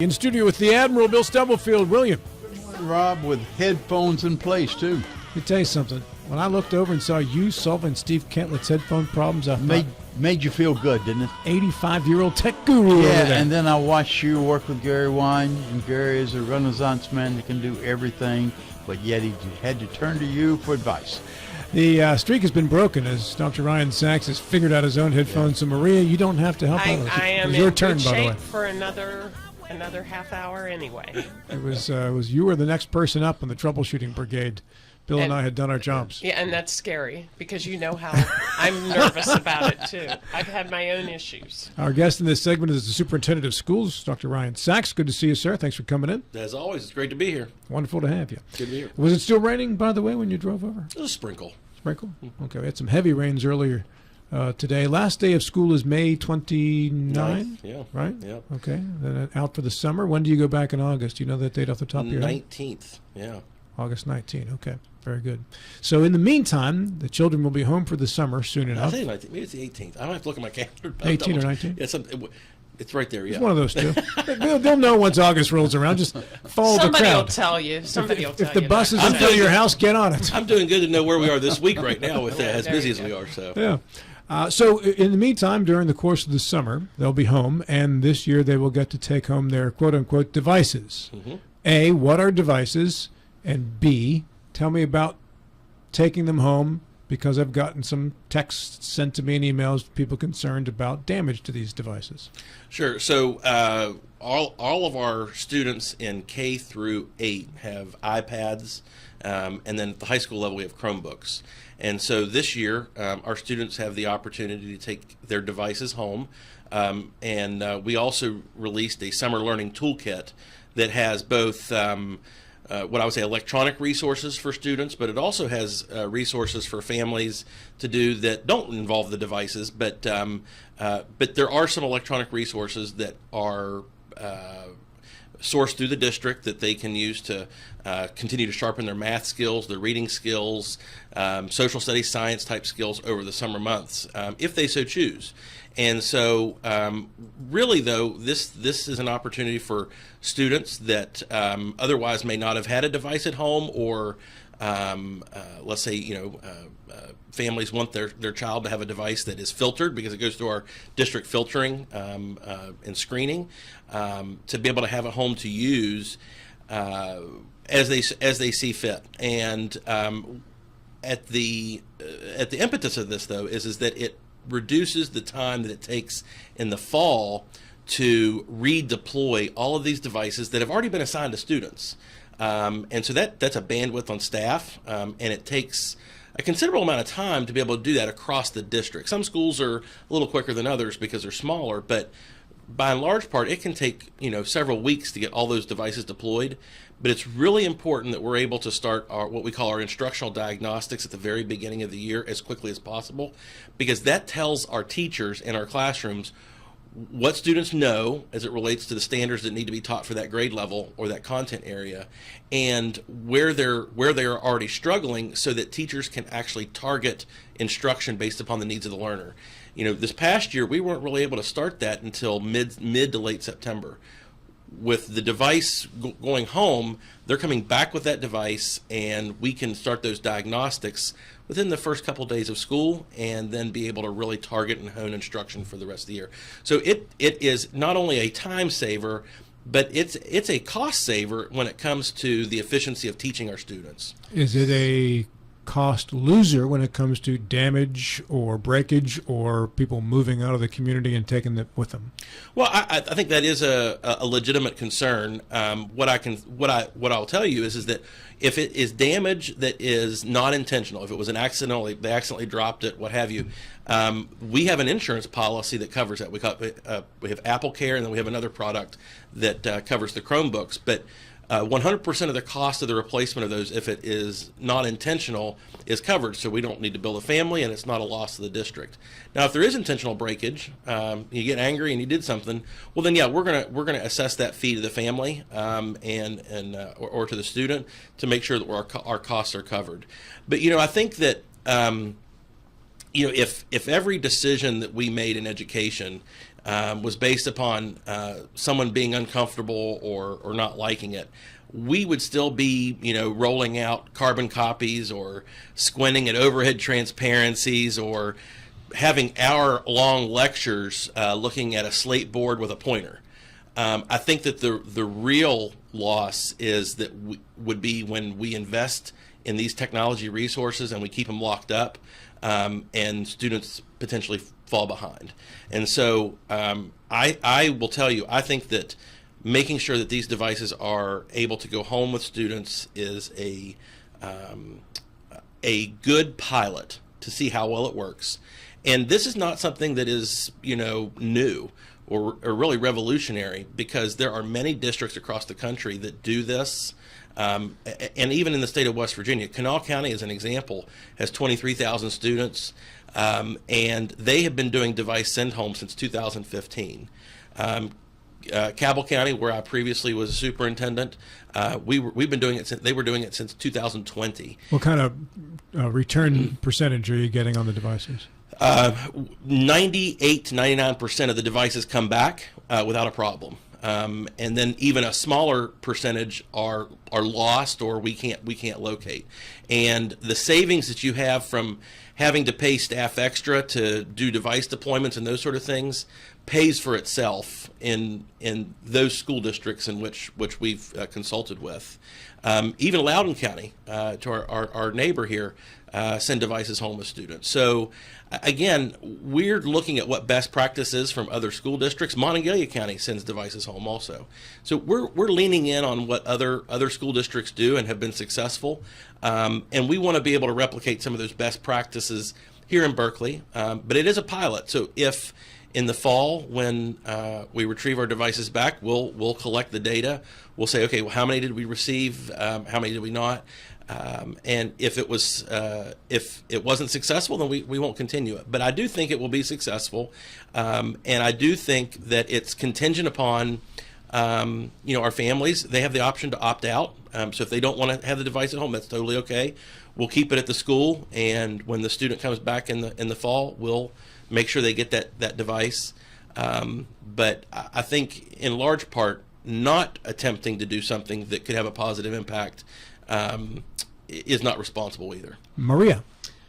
In studio with the Admiral, Bill Stubblefield. William. Rob, with headphones in place, too. Let me tell you something. When I looked over and saw you solving Steve Kentlet's headphone problems, I Made you feel good, didn't it? 85-year-old tech guru over there. And then I watched you work with Gary Wine, and Gary is a Renaissance man that can do everything, but yet he had to turn to you for advice. The streak has been broken as Dr. Ryan Saxe has figured out his own headphones. So, Maria, you don't have to help out. I am your in turn, good by the way. shape for another half hour anyway. It was you were the next person up in the troubleshooting brigade. Bill and I had done our jobs. Yeah, and that's scary because you know how I'm nervous about it too. I've had my own issues. Our guest in this segment is the Superintendent of Schools, Dr. Ryan Saxe. Good to see you, sir. Thanks for coming in. As always, it's great to be here. Wonderful to have you. Good to be here. Was it still raining, by the way, when you drove over? It was a sprinkle. Sprinkle? Okay, we had some heavy rains earlier today. Last day of school is May 29? Yeah. Right? Yeah. Okay, then out for the summer. When do you go back in August? Do you know that date off the top of your head? 19th, yeah. August 19th, okay. Very good. So in the meantime, the children will be home for the summer soon enough. I think 19th. Maybe it's the 18th. I don't have to look at my calendar. 18 or 19? It's right there, yeah. It's one of those two. They'll know once August rolls around. Just follow the crowd. Somebody will tell you. Somebody will tell you. If the bus is in front of your house, get on it. I'm doing good to know where we are this week right now with as busy as we are. So Yeah. So in the meantime, during the course of the summer, they'll be home, and this year they will get to take home their quote-unquote devices. Mm-hmm. A, what are devices? And B, tell me about taking them home, because I've gotten some texts sent to me and emails, people concerned about damage to these devices. Sure. So all of our students in K through 8 have iPads, and then at the high school level we have Chromebooks. And so this year our students have the opportunity to take their devices home, and we also released a summer learning toolkit that has both what I would say electronic resources for students, but it also has resources for families to do that don't involve the devices. But there are some electronic resources that are sourced through the district that they can use to continue to sharpen their math skills, their reading skills, social studies, science type skills over the summer months, if they so choose. And so really, though, this is an opportunity for students that otherwise may not have had a device at home, or let's say, families want their child to have a device that is filtered because it goes through our district filtering and screening, to be able to have a home to use as they see fit. And at the impetus of this, though, is that it reduces the time that it takes in the fall to redeploy all of these devices that have already been assigned to students. And so that's a bandwidth on staff, and it takes a considerable amount of time to be able to do that across the district. Some schools are a little quicker than others because they're smaller, but by and large part, it can take several weeks to get all those devices deployed. But it's really important that we're able to start what we call our instructional diagnostics at the very beginning of the year as quickly as possible, because that tells our teachers in our classrooms what students know as it relates to the standards that need to be taught for that grade level or that content area, and where they're already struggling, so that teachers can actually target instruction based upon the needs of the learner. This past year we weren't really able to start that until mid to late September. With the device going home, they're coming back with that device, and we can start those diagnostics within the first couple of days of school, and then be able to really target and hone instruction for the rest of the year. So it is not only a time saver, but it's a cost saver when it comes to the efficiency of teaching our students. Is it a cost loser when it comes to damage or breakage or people moving out of the community and taking it with them? Well, I think that is a legitimate concern. What I'll tell you is that if it is damage that is not intentional, if it was they accidentally dropped it, what have you, we have an insurance policy that covers that. We have Apple Care, and then we have another product that covers the Chromebooks, but 100% of the cost of the replacement of those, if it is not intentional, is covered, so we don't need to bill the family, and it's not a loss to the district. Now, if there is intentional breakage, you get angry and you did something, well then, yeah, we're gonna assess that fee to the family or to the student to make sure that our costs are covered. But I think that if every decision that we made in education was based upon someone being uncomfortable or not liking it, we would still be, rolling out carbon copies or squinting at overhead transparencies or having hour-long lectures looking at a slate board with a pointer. I think that the real loss is that would be when we invest in these technology resources and we keep them locked up, and students potentially fall behind. And so I will tell you, I think that making sure that these devices are able to go home with students is a good pilot to see how well it works. And this is not something that is, new or really revolutionary, because there are many districts across the country that do this. And even in the state of West Virginia, Kanawha County, as an example, has 23,000 students, and they have been doing device send home since 2015. Cabell County, where I previously was a superintendent, we've been doing it since they were doing it since 2020. What kind of return percentage are you getting on the devices? 98 to 99% of the devices come back without a problem. And then even a smaller percentage are lost or we can't locate. And the savings that you have from having to pay staff extra to do device deployments and those sort of things pays for itself in those school districts in which we've consulted with. Even Loudoun County, to our neighbor here, send devices home with students. So again, we're looking at what best practice is from other school districts. Monongalia County sends devices home also. So we're leaning in on what other school districts do and have been successful. And we want to be able to replicate some of those best practices here in Berkeley. But it is a pilot. So if in the fall, when we retrieve our devices back, we'll collect the data. We'll say, okay, well, how many did we receive? How many did we not? And if it wasn't successful, then we won't continue it. But I do think it will be successful, and I do think that it's contingent upon our families. They have the option to opt out. So if they don't want to have the device at home, that's totally okay. We'll keep it at the school, and when the student comes back in the fall, we'll make sure they get that device. But I think in large part, not attempting to do something that could have a positive impact is not responsible either. Maria.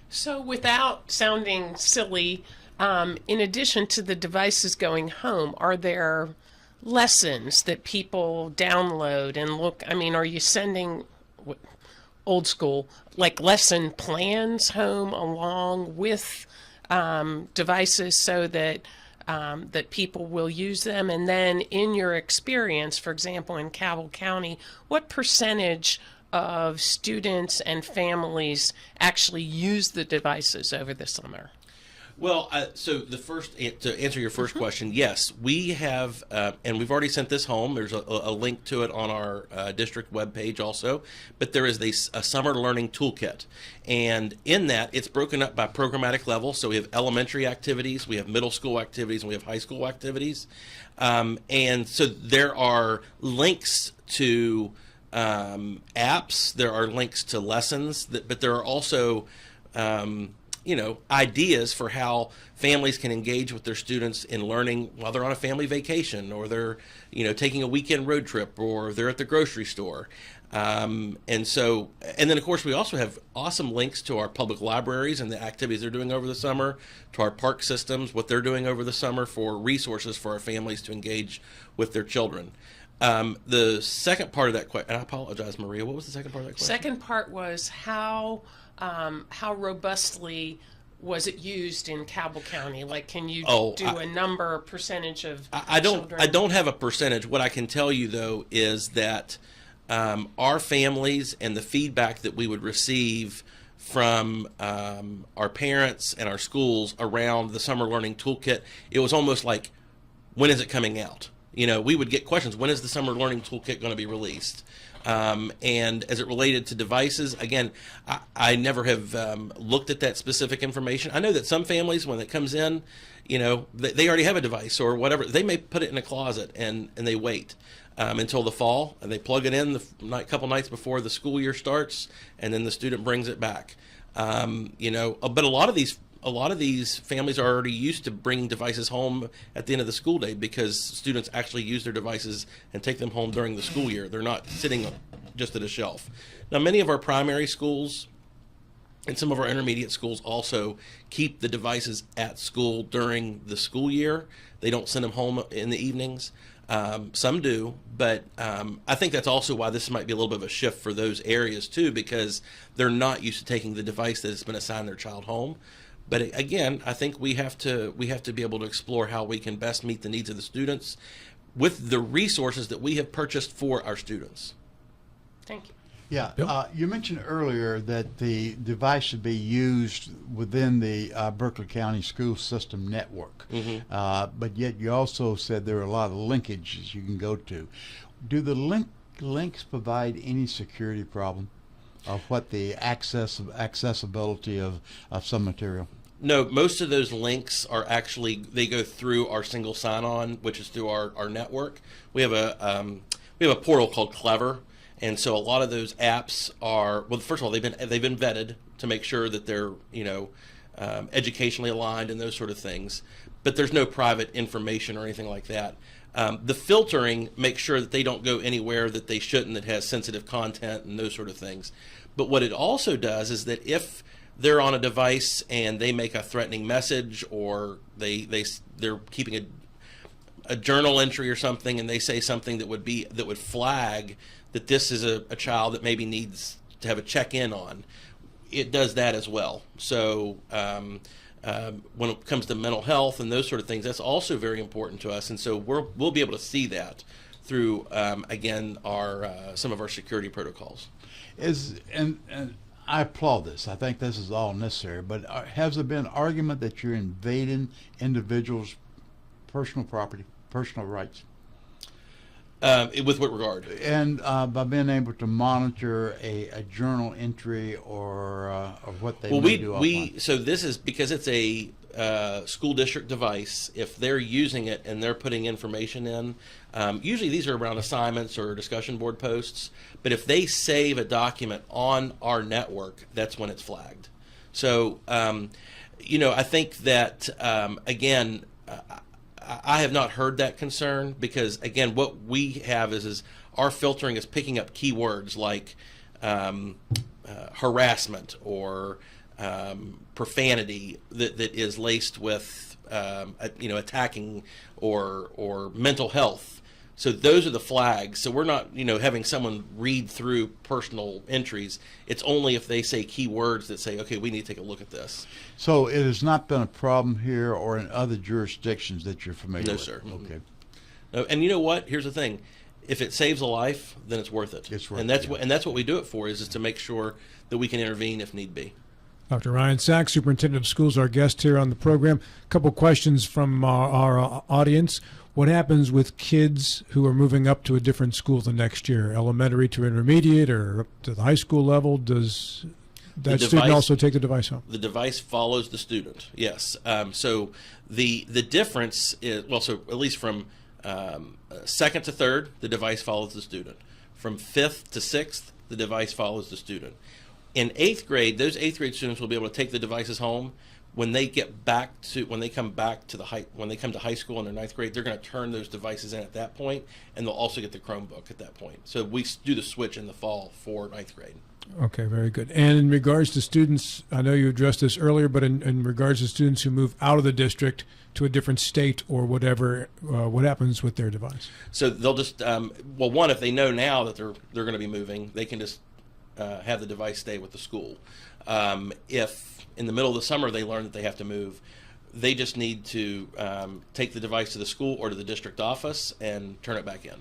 So without sounding silly, in addition to the devices going home, are there lessons that people download and look? I mean, are you sending old school, like lesson plans home along with devices so that that people will use them? And then in your experience, for example, in Cabell County, what percentage of students and families actually use the devices over the summer? Well, so to answer your first question, yes, we have, and we've already sent this home. There's a link to it on our district webpage also, but there is a summer learning toolkit. And in that, it's broken up by programmatic level. So we have elementary activities, we have middle school activities, and we have high school activities. And so there are links to apps, there are links to lessons, but there are also ideas for how families can engage with their students in learning while they're on a family vacation, or they're, taking a weekend road trip, or they're at the grocery store. And then of course we also have awesome links to our public libraries and the activities they're doing over the summer, to our park systems, what they're doing over the summer for resources for our families to engage with their children. The second part of that question, and I apologize, Maria, what was the second part of that question? Second part was how robustly was it used in Cabell County? Like, can you do a number, percentage of children? I don't have a percentage. What I can tell you, though, is that our families and the feedback that we would receive from our parents and our schools around the Summer Learning Toolkit, it was almost like, when is it coming out? We would get questions, when is the Summer Learning Toolkit going to be released? And as it related to devices, again, I never have looked at that specific information. I know that some families, when it comes in, they already have a device or whatever. They may put it in a closet and they wait until the fall, and they plug it in the couple nights before the school year starts, and then the student brings it back. But a lot of these a lot of these families are already used to bringing devices home at the end of the school day because students actually use their devices and take them home during the school year. They're not sitting just at a shelf. Now, many of our primary schools and some of our intermediate schools also keep the devices at school during the school year. They don't send them home in the evenings. Some do, but I think that's also why this might be a little bit of a shift for those areas too, because they're not used to taking the device that has been assigned their child home. But again, I think we have to be able to explore how we can best meet the needs of the students with the resources that we have purchased for our students. Thank you. Yeah, you mentioned earlier that the device should be used within the Berkeley County school system network, but yet you also said there are a lot of linkages you can go to. Do the links provide any security problem of what the accessibility of some material? No, most of those links are actually, they go through our single sign-on, which is through our network. We have a portal called Clever. And so a lot of those apps are, well, first of all, they've been vetted to make sure that they're, educationally aligned and those sort of things. But there's no private information or anything like that. The filtering makes sure that they don't go anywhere that they shouldn't, that has sensitive content and those sort of things. But what it also does is that if they're on a device and they make a threatening message, or they're keeping a journal entry or something, and they say something that would flag that this is a child that maybe needs to have a check-in on, it does that as well. So when it comes to mental health and those sort of things, that's also very important to us. And so we'll be able to see that through, again, some of our security protocols. And I applaud this. I think this is all necessary. But has there been argument that you're invading individuals' personal property, personal rights? With what regard? And by being able to monitor a journal entry or what they may do offline. So this is because it's a school district device. If they're using it and they're putting information in, usually these are around assignments or discussion board posts. But if they save a document on our network, that's when it's flagged. So I think that again. I have not heard that concern because, again, what we have is our filtering is picking up keywords like harassment or profanity that is laced with attacking or mental health. So those are the flags. So we're not having someone read through personal entries. It's only if they say keywords that say, okay, we need to take a look at this. So it has not been a problem here or in other jurisdictions that you're familiar with? No, sir. Okay. No, and you know what? Here's the thing. If it saves a life, then it's worth it. It's worth and that's it, what and that's what we do it for, is to make sure that we can intervene if need be. Dr. Ryan Saxe, Superintendent of Schools, our guest here on the program. A couple questions from our audience. What happens with kids who are moving up to a different school the next year, elementary to intermediate or up to the high school level? Does that student also take the device home? The device follows the student, yes. So the difference is, well, so at least from second to third, the device follows the student. From fifth to sixth, the device follows the student. In eighth grade, those eighth grade students will be able to take the devices home. When they come to high school in their ninth grade, they're going to turn those devices in at that point, and they'll also get the Chromebook at that point. So we do the switch in the fall for ninth grade. Okay, very good. And in regards to students, I know you addressed this earlier, but in regards to students who move out of the district to a different state or whatever, what happens with their device? So they'll just, one, if they know now that they're going to be moving, they can just have the device stay with the school. If in the middle of the summer they learn that they have to move, they just need to take the device to the school or to the district office and turn it back in.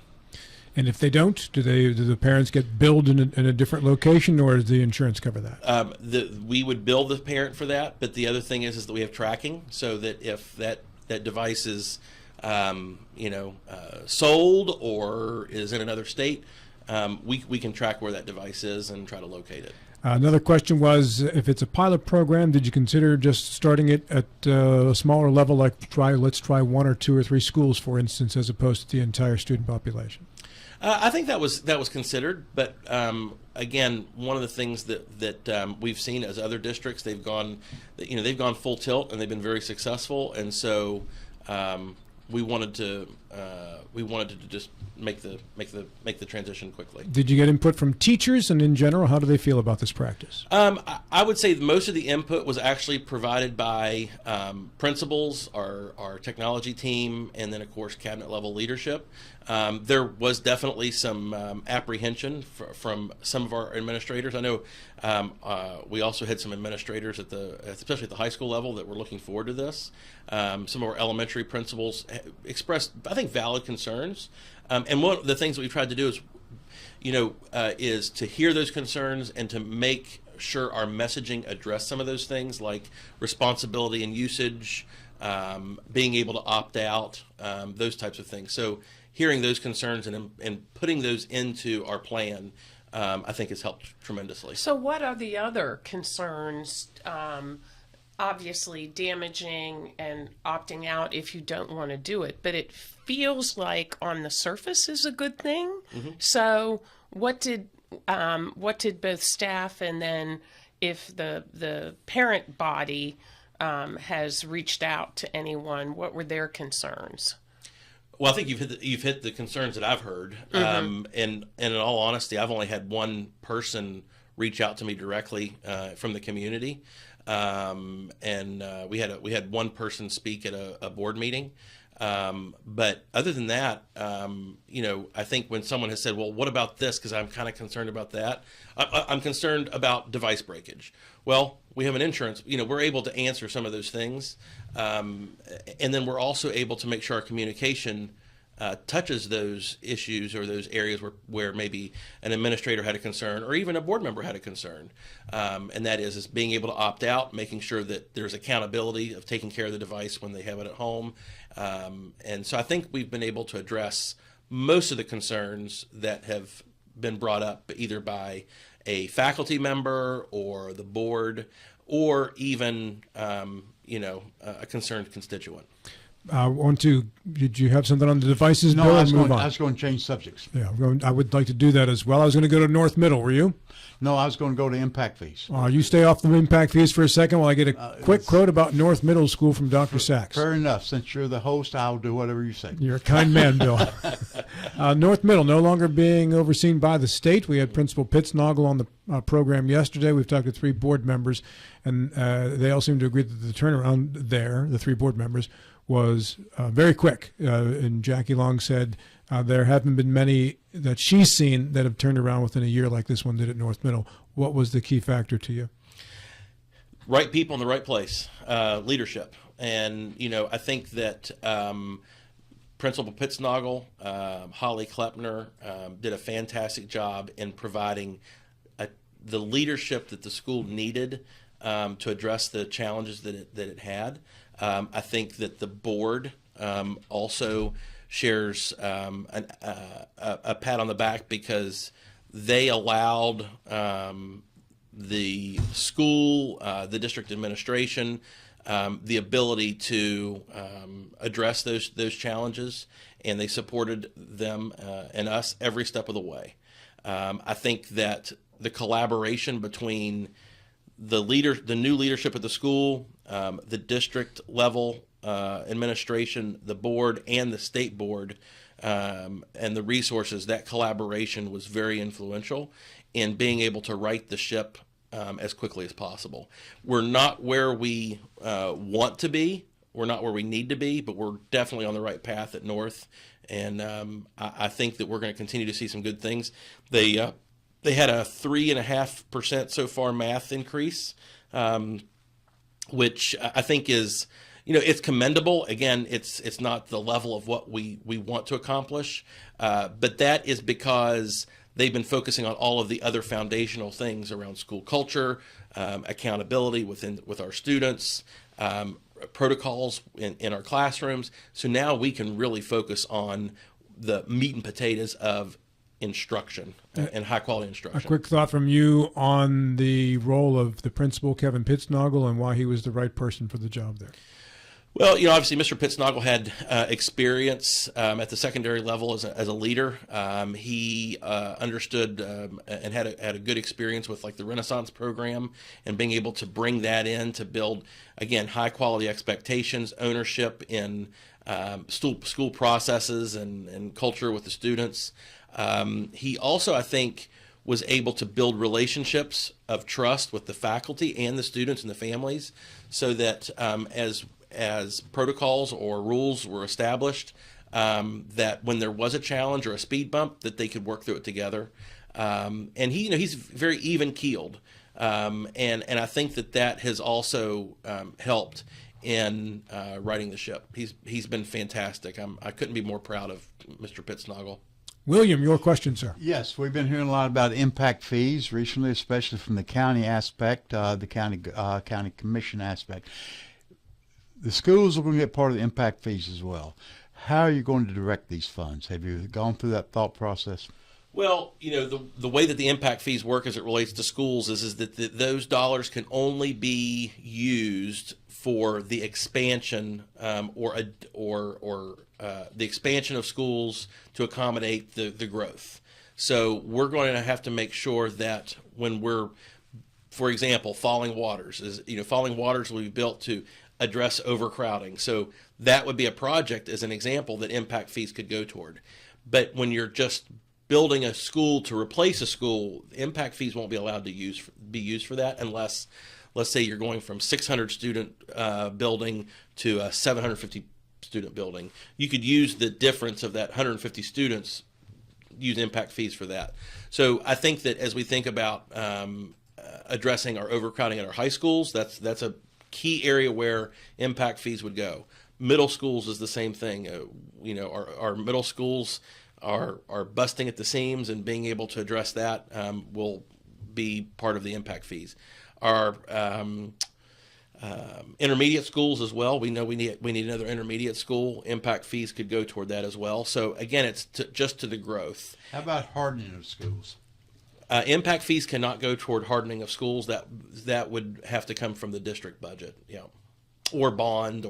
And if they don't, do the parents get billed in a different location, or does the insurance cover that? We would bill the parent for that, but the other thing is that we have tracking, so that if that device is sold or is in another state, we can track where that device is and try to locate it. Another question was, if it's a pilot program, did you consider just starting it at a smaller level, like let's try 1 or 2 or 3 schools, for instance, as opposed to the entire student population? I think that was considered, but again, one of the things that we've seen as other districts, they've gone full tilt and they've been very successful, and so we wanted to just make the transition quickly. Did you get input from teachers, and in general, how do they feel about this practice? I would say most of the input was actually provided by principals, our technology team, and then of course cabinet level leadership. There was definitely some apprehension from some of our administrators. I know we also had some administrators especially at the high school level, that were looking forward to this. Some of our elementary principals expressed, I think, valid concerns. And one of the things that we've tried to do is to hear those concerns and to make sure our messaging address some of those things, like responsibility and usage, being able to opt out, those types of things. So hearing those concerns and putting those into our plan, I think has helped tremendously. So what are the other concerns? Obviously damaging and opting out if you don't want to do it, but it feels like on the surface is a good thing. Mm-hmm. So what did both staff, and then if the parent body has reached out to anyone, what were their concerns? Well, I think you've hit the concerns that I've heard. Mm-hmm. And in all honesty, I've only had one person reach out to me directly from the community. We had one person speak at a board meeting. But other than that, I think when someone has said, well, what about this? Because I'm kind of concerned about that. I'm concerned about device breakage. Well, we have an insurance, we're able to answer some of those things. And then we're also able to make sure our communication touches those issues or those areas where maybe an administrator had a concern or even a board member had a concern. And that is being able to opt out, making sure that there's accountability of taking care of the device when they have it at home. And so I think we've been able to address most of the concerns that have been brought up either by a faculty member or the board or even, a concerned constituent. Did you have something on the devices? No, Bill, I was move going to change subjects. Yeah, I would like to do that as well. I was going to go to North Middle. Were you? No, I was going to go to impact fees. You stay off the impact fees for a second while I get a quick quote about North Middle School from Dr. Saxe. Fair enough. Since you're the host, I'll do whatever you say. You're a kind man, Bill. North Middle no longer being overseen by the state. We had Principal Pittsnoggle on the program yesterday. We've talked to 3 board members, and they all seem to agree that the turnaround there, the 3 board members, was very quick. And Jackie Long said there haven't been many that she's seen that have turned around within a year like this one did at North Middle. What was the key factor to you? Right people in the right place, leadership. And, I think that Principal Pittsnoggle, Holly Klepner did a fantastic job in providing the leadership that the school needed to address the challenges that it had. I think that the board also shares a pat on the back because they allowed the school, the district administration, the ability to address those challenges, and they supported them and us every step of the way. I think that the collaboration between the new leadership at the school, the district level administration, the board, and the state board, and the resources, that collaboration was very influential in being able to right the ship as quickly as possible. We're not where we want to be. We're not where we need to be, but we're definitely on the right path at North. And I think that we're going to continue to see some good things. They had a 3.5% so far math increase, which I think is, it's commendable. Again, it's not the level of what we want to accomplish, but that is because they've been focusing on all of the other foundational things around school culture, accountability with our students, protocols in our classrooms. So now we can really focus on the meat and potatoes of instruction and high quality instruction. A quick thought from you on the role of the principal, Kevin Pittsnoggle, and why he was the right person for the job there. Well, obviously, Mr. Pittsnoggle had experience at the secondary level as a leader. He understood and had a good experience with like the Renaissance program and being able to bring that in to build, again, high quality expectations, ownership in school processes and culture with the students. He also, I think, was able to build relationships of trust with the faculty and the students and the families, so that as protocols or rules were established, that when there was a challenge or a speed bump, that they could work through it together. And he's very even keeled, and I think that has also helped in righting the ship. He's been fantastic. I couldn't be more proud of Mr. Pittsnoggle. William, your question, sir. Yes, we've been hearing a lot about impact fees recently, especially from the county aspect, the county commission aspect. The schools are going to get part of the impact fees as well. How are you going to direct these funds? Have you gone through that thought process? Well, the way that the impact fees work as it relates to schools is that those dollars can only be used for the expansion or the expansion of schools to accommodate the growth. So we're going to have to make sure that when we're, for example, Falling Waters Falling Waters will be built to address overcrowding. So that would be a project, as an example, that impact fees could go toward. But when you're just building a school to replace a school, impact fees won't be allowed to be used for that unless, let's say, you're going from 600 student building to a 750 student building. You could use the difference of that 150 students, use impact fees for that. So I think that as we think about addressing our overcrowding at our high schools, that's a key area where impact fees would go. Middle schools is the same thing. Our middle schools are busting at the seams, and being able to address that will be part of the impact fees. Our intermediate schools as well. We know we need another intermediate school. Impact fees could go toward that as well. So again, it's just to the growth. How about hardening of schools? Impact fees cannot go toward hardening of schools. That would have to come from the district budget, or bond,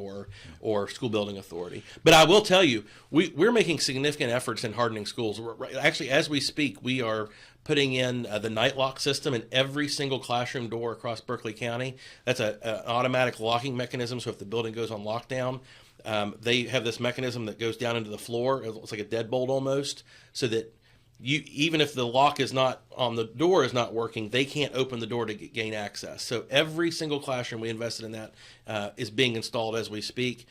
or school building authority. But I will tell you, we're making significant efforts in hardening schools. Actually, as we speak, we are putting in the night lock system in every single classroom door across Berkeley County. That's an automatic locking mechanism. So if the building goes on lockdown, they have this mechanism that goes down into the floor. It's like a deadbolt almost, so that even if the lock is not on the door is not working, they can't open the door to gain access. So every single classroom we invested in that is being installed as we speak.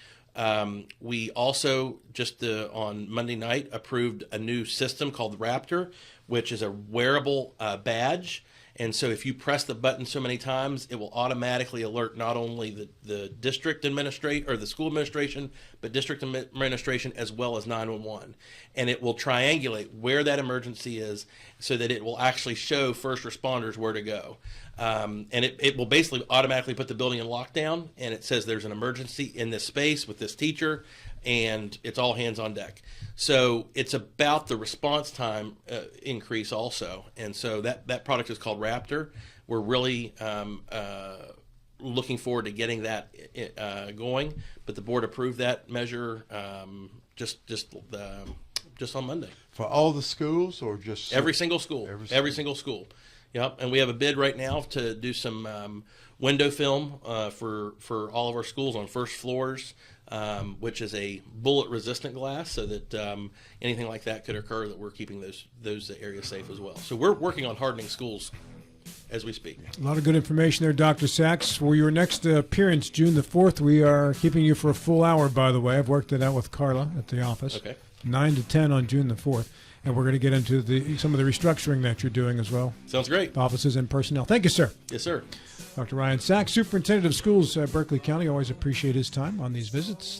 We also just on Monday night approved a new system called Raptor, which is a wearable badge. And so if you press the button so many times, it will automatically alert not only the district administrator or the school administration, but district administration as well as 911. And it will triangulate where that emergency is, so that it will actually show first responders where to go. And it will basically automatically put the building in lockdown, and it says there's an emergency in this space with this teacher, and it's all hands on deck. So it's about the response time increase also. And so that product is called Raptor. We're really looking forward to getting that going. But the board approved that measure just on Monday. For all the schools, or just every single school? Every single school. Yep. And we have a bid right now to do some window film for all of our schools on first floors, which is a bullet-resistant glass, so that anything like that could occur, that we're keeping those areas safe as well. So we're working on hardening schools as we speak. A lot of good information there, Dr. Saxe. For your next appearance, June the 4th, we are keeping you for a full hour, by the way. I've worked it out with Carla at the office. Okay. 9 to 10 on June the 4th. And we're going to get into some of the restructuring that you're doing as well. Sounds great. Offices and personnel. Thank you, sir. Yes, sir. Dr. Ryan Saxe, Superintendent of Schools, Berkeley County. Always appreciate his time on these visits.